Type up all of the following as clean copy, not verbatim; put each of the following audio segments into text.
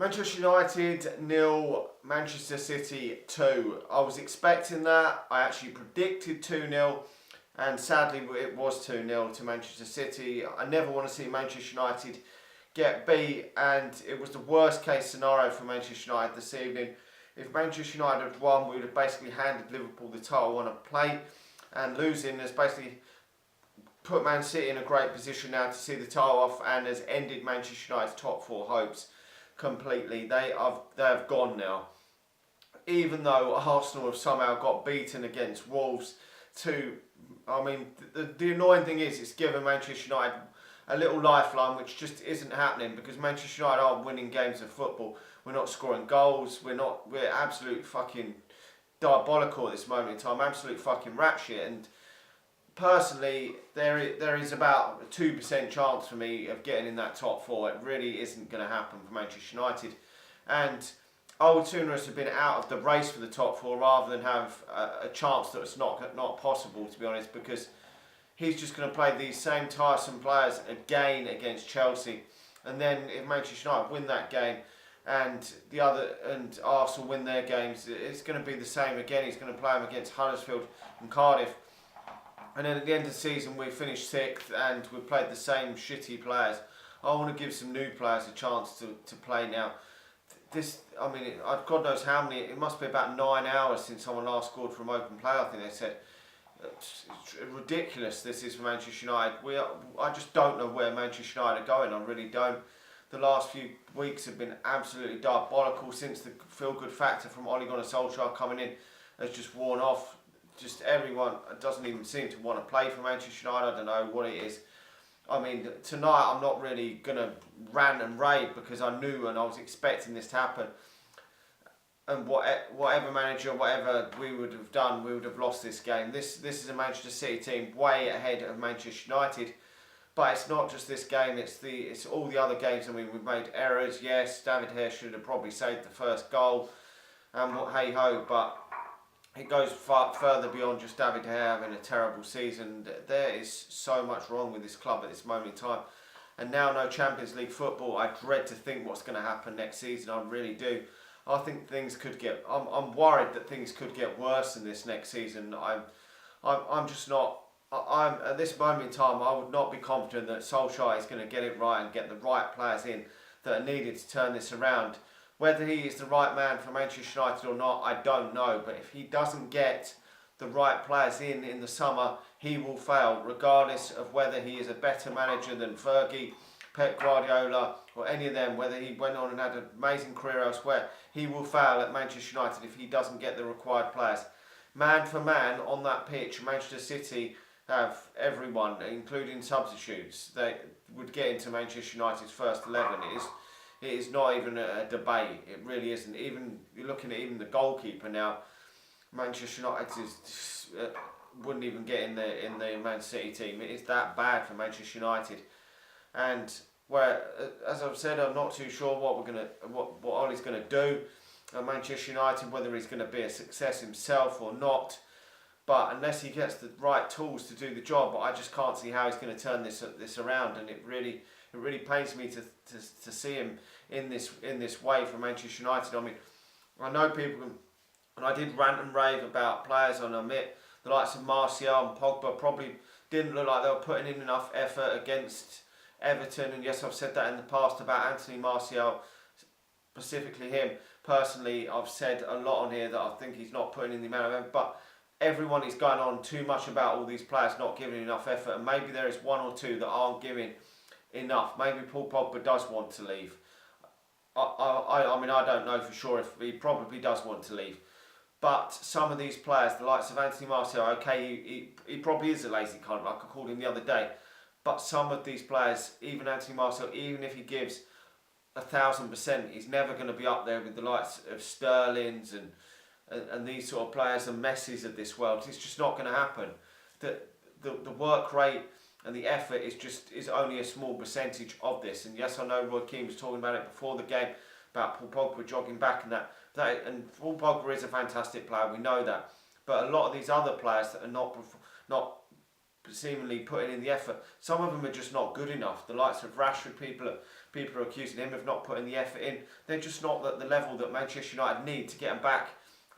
Manchester United 0, Manchester City 2. I was expecting that. I actually predicted 2-0 and sadly it was 2-0 to Manchester City. I never want to see Manchester United get beat, and it was the worst case scenario for Manchester United this evening. If Manchester United had won, we would have basically handed Liverpool the title on a plate, and losing has basically put Man City in a great position now to see the title off and has ended Manchester United's top four hopes completely. They have gone now. Even though Arsenal have somehow got beaten against Wolves, the annoying thing is it's given Manchester United a little lifeline, which just isn't happening because Manchester United aren't winning games of football. We're not scoring goals. We're absolute fucking diabolical at this moment in time. Absolute fucking rat shit. And personally, there is about a 2% chance for me of getting in that top four. It really isn't going to happen for Manchester United. And I would sooner us have been out of the race for the top four rather than have a chance that it's not possible, to be honest, because he's just going to play these same tiresome players again against Chelsea. And then if Manchester United win that game and Arsenal win their games, it's going to be the same again. He's going to play them against Huddersfield and Cardiff. And then at the end of the season, we finished sixth and we played the same shitty players. I want to give some new players a chance to play now. God knows how many, it must be about 9 hours since someone last scored from open play, I think they said. It's ridiculous this is for Manchester United. I just don't know where Manchester United are going, I really don't. The last few weeks have been absolutely diabolical since the feel-good factor from Ole Gunnar Solskjaer coming in has just worn off. Just everyone doesn't even seem to want to play for Manchester United. I don't know what it is. Tonight I'm not really going to rant and rave because I knew and I was expecting this to happen. And whatever manager, whatever we would have done, we would have lost this game. This is a Manchester City team way ahead of Manchester United. But it's not just this game, it's all the other games. We've made errors, yes. David Hare should have probably saved the first goal. And hey ho, but it goes far further beyond just David Hare having a terrible season. There is so much wrong with this club at this moment in time. And now no Champions League football. I dread to think what's going to happen next season. I really do. I think things could get. I'm worried that things could get worse in this next season. I'm just not. I'm at this moment in time. I would not be confident that Solskjaer is going to get it right and get the right players in that are needed to turn this around. Whether he is the right man for Manchester United or not, I don't know. But if he doesn't get the right players in the summer, he will fail, regardless of whether he is a better manager than Fergie, Pep Guardiola, or any of them, whether he went on and had an amazing career elsewhere. He will fail at Manchester United if he doesn't get the required players. Man for man on that pitch, Manchester City have everyone, including substitutes. They would get into Manchester United's first 11. It is not even a debate. It really isn't. Even you're looking at even the goalkeeper now. Manchester United wouldn't even get in the Man City team. It is that bad for Manchester United. And where, as I've said, I'm not too sure what Ole's gonna do at Manchester United, whether he's going to be a success himself or not. But unless he gets the right tools to do the job, I just can't see how he's going to turn this around. And it really pains me to see him in this way for Manchester United. I know people, and I did rant and rave about players, and I admit the likes of Martial and Pogba probably didn't look like they were putting in enough effort against Everton. And yes, I've said that in the past about Anthony Martial, specifically him. Personally, I've said a lot on here that I think he's not putting in the amount of effort, but everyone is going on too much about all these players not giving enough effort, and maybe there is one or two that aren't giving enough. Maybe Paul Pogba does want to leave. I don't know for sure if he probably does want to leave. But some of these players, the likes of Anthony Martial, okay, he probably is a lazy cunt, like I called him the other day. But some of these players, even Anthony Martial, even if he gives 1,000%, he's never going to be up there with the likes of Sterling's and these sort of players and Messi's of this world. It's just not going to happen. The work rate and the effort is only a small percentage of this. And yes, I know Roy Keane was talking about it before the game about Paul Pogba jogging back and that. And Paul Pogba is a fantastic player, we know that. But a lot of these other players that are not seemingly putting in the effort, some of them are just not good enough. The likes of Rashford, people people are accusing him of not putting the effort in. They're just not at the level that Manchester United need to get them back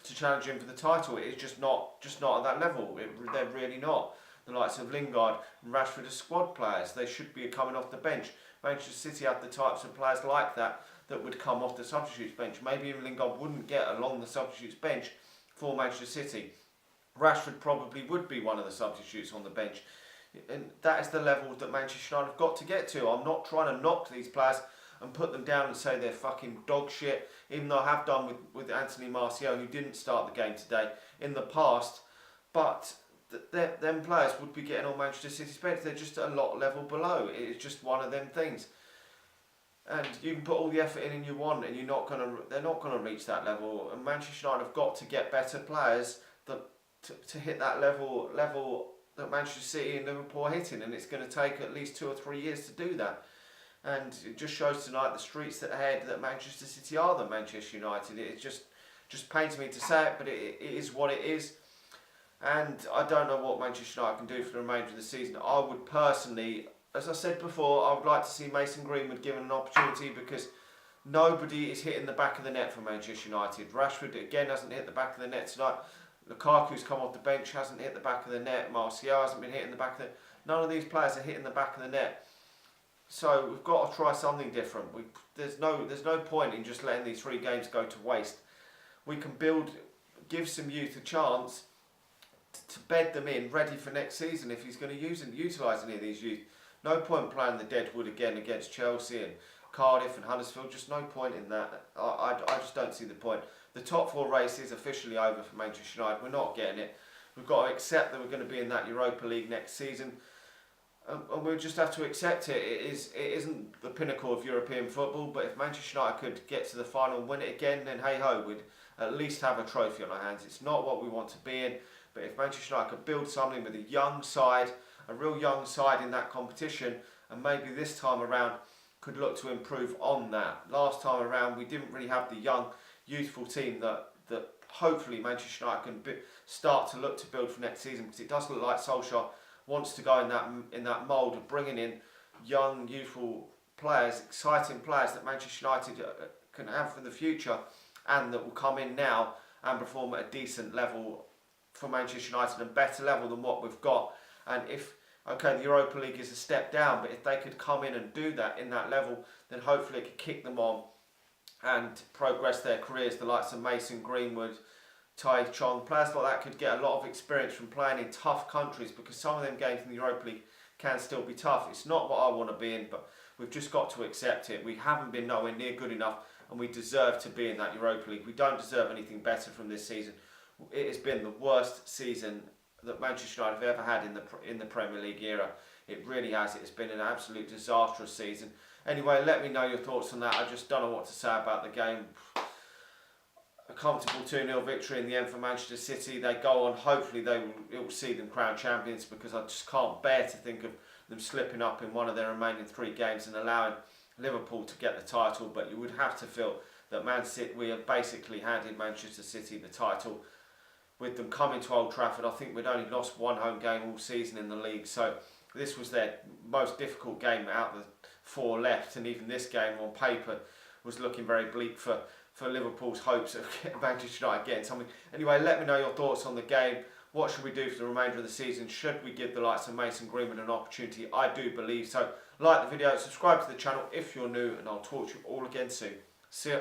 to challenge him for the title. It's just not at that level. They're really not. The likes of Lingard and Rashford are squad players. They should be coming off the bench. Manchester City have the types of players like that would come off the substitutes bench. Maybe even Lingard wouldn't get along the substitutes bench for Manchester City. Rashford probably would be one of the substitutes on the bench. And that is the level that Manchester United have got to get to. I'm not trying to knock these players and put them down and say they're fucking dog shit, even though I have done with Anthony Martial, who didn't start the game today, in the past. But them players would be getting on Manchester City's bench. They're just a lot level below. It's just one of them things. And you can put all the effort in you want, and they're not gonna reach that level. And Manchester United have got to get better players to hit that level that Manchester City and Liverpool are hitting, and it's going to take at least 2 or 3 years to do that. And it just shows tonight the streets that ahead that Manchester City are the Manchester United. It just pains me to say it, but it is what it is. And I don't know what Manchester United can do for the remainder of the season. I would personally, as I said before, I would like to see Mason Greenwood given an opportunity, because nobody is hitting the back of the net for Manchester United. Rashford again hasn't hit the back of the net tonight. Lukaku's come off the bench, hasn't hit the back of the net. Martial hasn't been hitting the back of the net. None of these players are hitting the back of the net. So we've got to try something different. There's no point in just letting these 3 games go to waste. We can give some youth a chance to bed them in, ready for next season if he's going to utilise any of these youth. No point playing the deadwood again against Chelsea and Cardiff and Huddersfield. Just no point in that. I just don't see the point. The top 4 race is officially over for Manchester United. We're not getting it. We've got to accept that we're going to be in that Europa League next season, and we'll just have to accept it. It isn't the pinnacle of European football, but if Manchester United could get to the final and win it again, then hey ho, we'd at least have a trophy on our hands. It's not what we want to be in, but if Manchester United could build something with a young side, a real young side in that competition, and maybe this time around could look to improve on that. Last time around we didn't really have the young, youthful team that hopefully Manchester United can start to look to build for next season, because it does look like Solskjaer wants to go in that mould of bringing in young, youthful players, exciting players that Manchester United can have for the future, and that will come in now and perform at a decent level for Manchester United, a better level than what we've got. And the Europa League is a step down, but if they could come in and do that in that level, then hopefully it could kick them on and progress their careers. The likes of Mason Greenwood, Tai Chong, players like that could get a lot of experience from playing in tough countries, because some of them games in the Europa League can still be tough. It's not what I want to be in, but we've just got to accept it. We haven't been nowhere near good enough, and we deserve to be in that Europa League. We don't deserve anything better from this season. It has been the worst season that Manchester United have ever had in the Premier League era. It really has. It has been an absolute disastrous season. Anyway, let me know your thoughts on that. I just don't know what to say about the game. A comfortable 2-0 victory in the end for Manchester City. They go on. Hopefully it will see them crowned champions, because I just can't bear to think of them slipping up in one of their remaining 3 games and allowing Liverpool to get the title. But you would have to feel that Man City, we have basically handed Manchester City the title. With them coming to Old Trafford, I think we'd only lost 1 home game all season in the league. So this was their most difficult game out of the 4 left, and even this game on paper was looking very bleak for Liverpool's hopes of Manchester United getting something. Anyway, let me know your thoughts on the game. What should we do for the remainder of the season? Should we give the likes of Mason Greenwood an opportunity? I do believe so. Like the video, subscribe to the channel if you're new, and I'll talk to you all again soon. See ya.